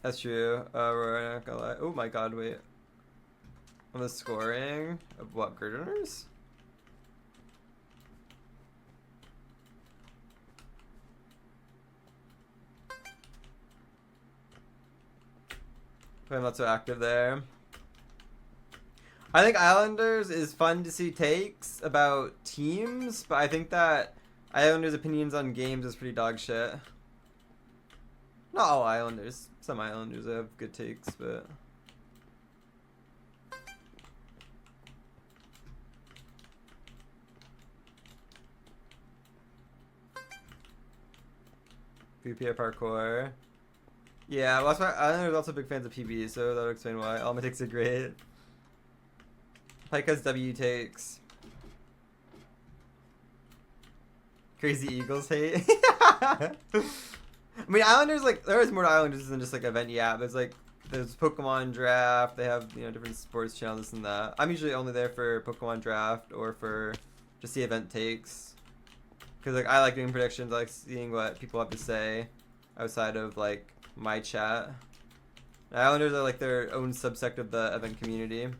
That's true. We're not gonna lie. Oh my god, wait. On the scoring of what, Girders? I'm not so active there. I think Islanders is fun to see takes about teams, but I think that Islanders' opinions on games is pretty dog shit. Not all Islanders. Some Islanders have good takes, but... VPA Parkour. Yeah, well, that's why Islanders are also big fans of PB, so that would explain why. All my takes are great. Pika's W takes. Crazy Eagles hate. I mean, Islanders, like, there is more to Islanders than just, like, event, yeah. There's, like, there's Pokemon Draft. They have, you know, different sports channels, this and that. I'm usually only there for Pokemon Draft or for just the event takes. Because, like, I like doing predictions. I like seeing what people have to say outside of, like, my chat. Islanders are, like, their own subsect of the event community.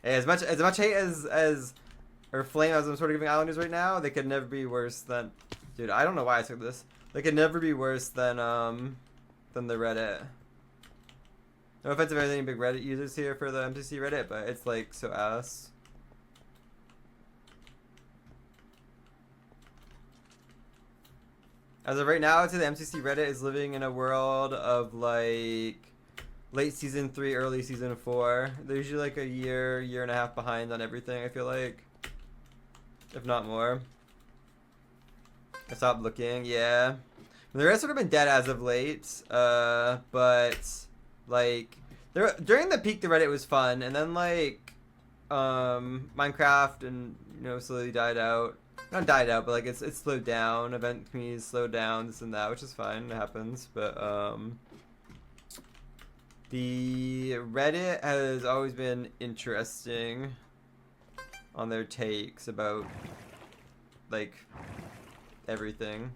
Hey, as much hate as or flame as I'm sort of giving Islanders right now, they could never be worse than... Dude, I don't know why I took this. They could never be worse than the Reddit. No offense if there's any big Reddit users here for the MCC Reddit, but it's like so ass. As of right now, I'd say the MCC Reddit is living in a world of like late season 3, early season 4. They're usually like a year and a half behind on everything, I feel like. If not more. I stopped looking, yeah. The rest sort of been dead as of late, but like during the peak, the Reddit was fun, and then like Minecraft and slowly died out. Not died out, but like it's slowed down. Event communities slowed down, this and that, which is fine. It happens, but the Reddit has always been interesting on their takes about like everything.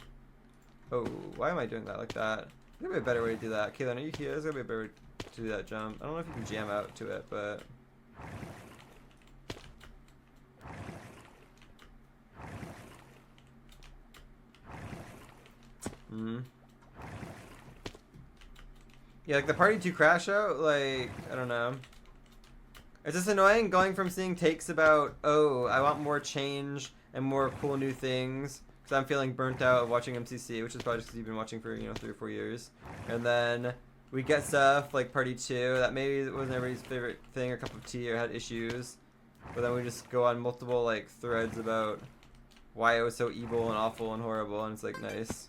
Oh, why am I doing that like that? There's gotta be a better way to do that. Kaylin, are you here? There's gotta be a better way to do that jump. I don't know if you can jam out to it, but... Yeah, like the party 2 crash out, like, I don't know. It's just annoying going from seeing takes about, oh, I want more change and more cool new things, because I'm feeling burnt out of watching MCC, which is probably just because you've been watching for, 3 or 4 years. And then we get stuff like Party 2 that maybe wasn't everybody's favorite thing or cup of tea or had issues. But then we just go on multiple like threads about why it was so evil and awful and horrible, and it's like nice.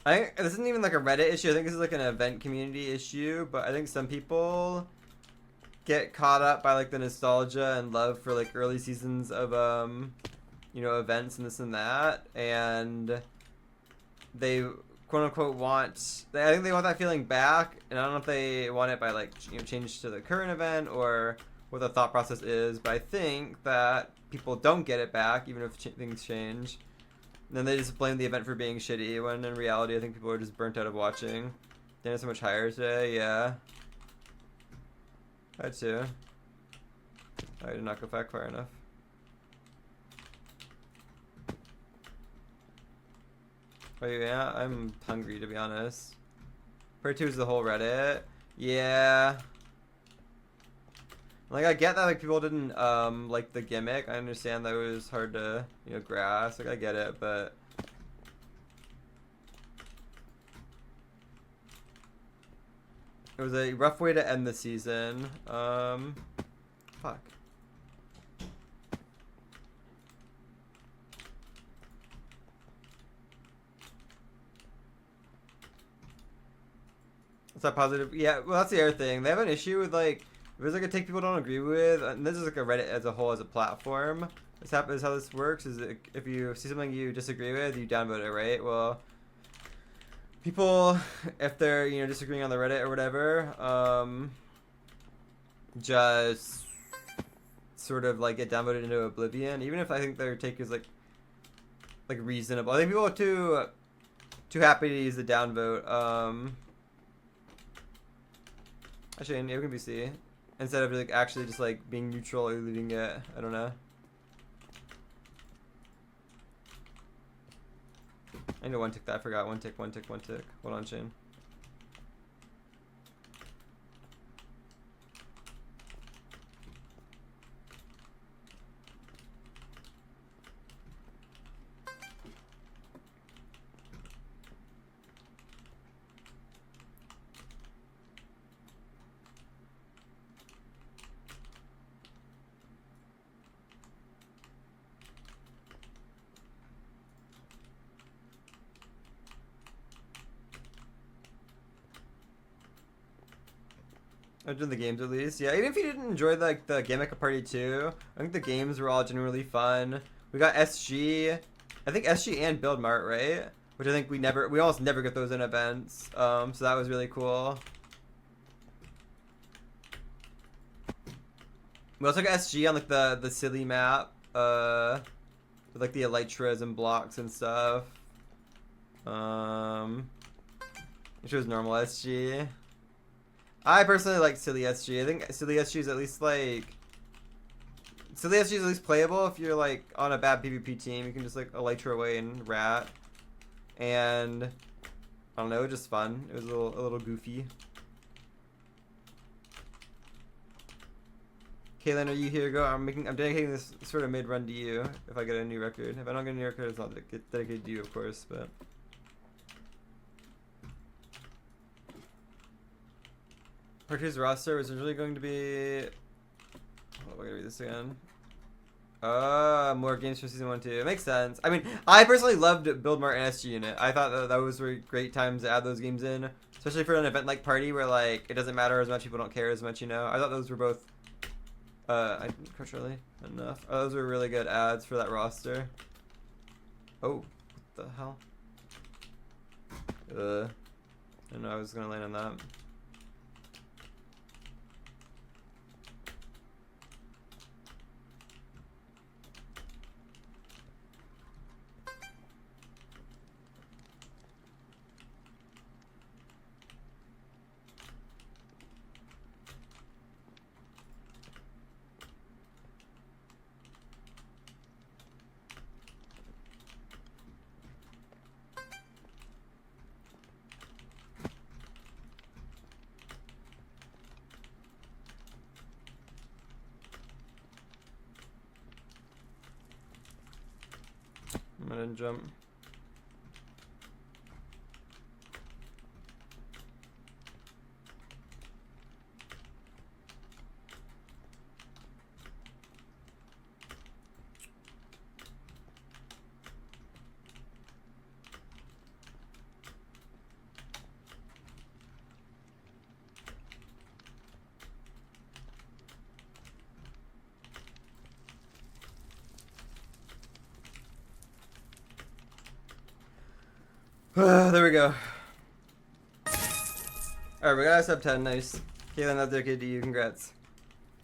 I think this isn't even like a Reddit issue. I think this is like an event community issue, but I think some people get caught up by like the nostalgia and love for like early seasons of events and this and that, and they quote unquote want, I think they want that feeling back, and I don't know if they want it by like change to the current event or what the thought process is, but I think that people don't get it back even if things change. And then they just blame the event for being shitty, when in reality I think people are just burnt out of watching. Damn, it's so much higher today, yeah. I too. I did not go back far enough. Oh yeah, I'm hungry to be honest. Part 2 is the whole Reddit. Yeah. Like I get that like people didn't like the gimmick. I understand that it was hard to grasp. Like I get it, but it was a rough way to end the season. Fuck. Is that positive? Yeah. Well, that's the other thing. They have an issue with like. If there's like a take people don't agree with, and this is like a Reddit as a whole as a platform, this is how this works, is if you see something you disagree with, you downvote it, right? Well, people, if they're, disagreeing on the Reddit or whatever, just sort of like get downvoted into oblivion, even if I think their take is like like reasonable. I think people are too happy to use the downvote. Actually, it can be C. Instead of like actually just like being neutral or leaving it. I don't know. I need to one tick that. I forgot. One tick. Hold on, Shane. I've done the games at least. Yeah, even if you didn't enjoy like the game like a party too, I think the games were all generally fun. We got SG, I think SG and Buildmart, right? Which I think we almost never get those in events. So that was really cool. We also got SG on like the silly map, with like the elytras and blocks and stuff. Which was normal SG. I personally like silly SG. I think silly SG is at least like playable if you're like on a bad PvP team. You can just like elytra away and rat, and I don't know, just fun. It was a little goofy. Kaylin, are you here? Go. I'm dedicating this sort of mid run to you. If I get a new record, if I don't get a new record, it's not dedicated to you, of course, but. Part 2's roster was originally going to be. Oh, I gotta read this again. More games from season 1 too. It makes sense. I mean, I personally loved Buildmart and SG Unit. I thought that those were great times to add those games in, especially for an event like Party where like it doesn't matter as much, people don't care as much, you know. I thought those were both. I didn't crush early enough. Those were really good ads for that roster. Oh, what the hell? I didn't know I was gonna land on that. I didn't jump. There we go. Alright, we got a sub 10, nice. Kaylin, that's dedicated to you, congrats.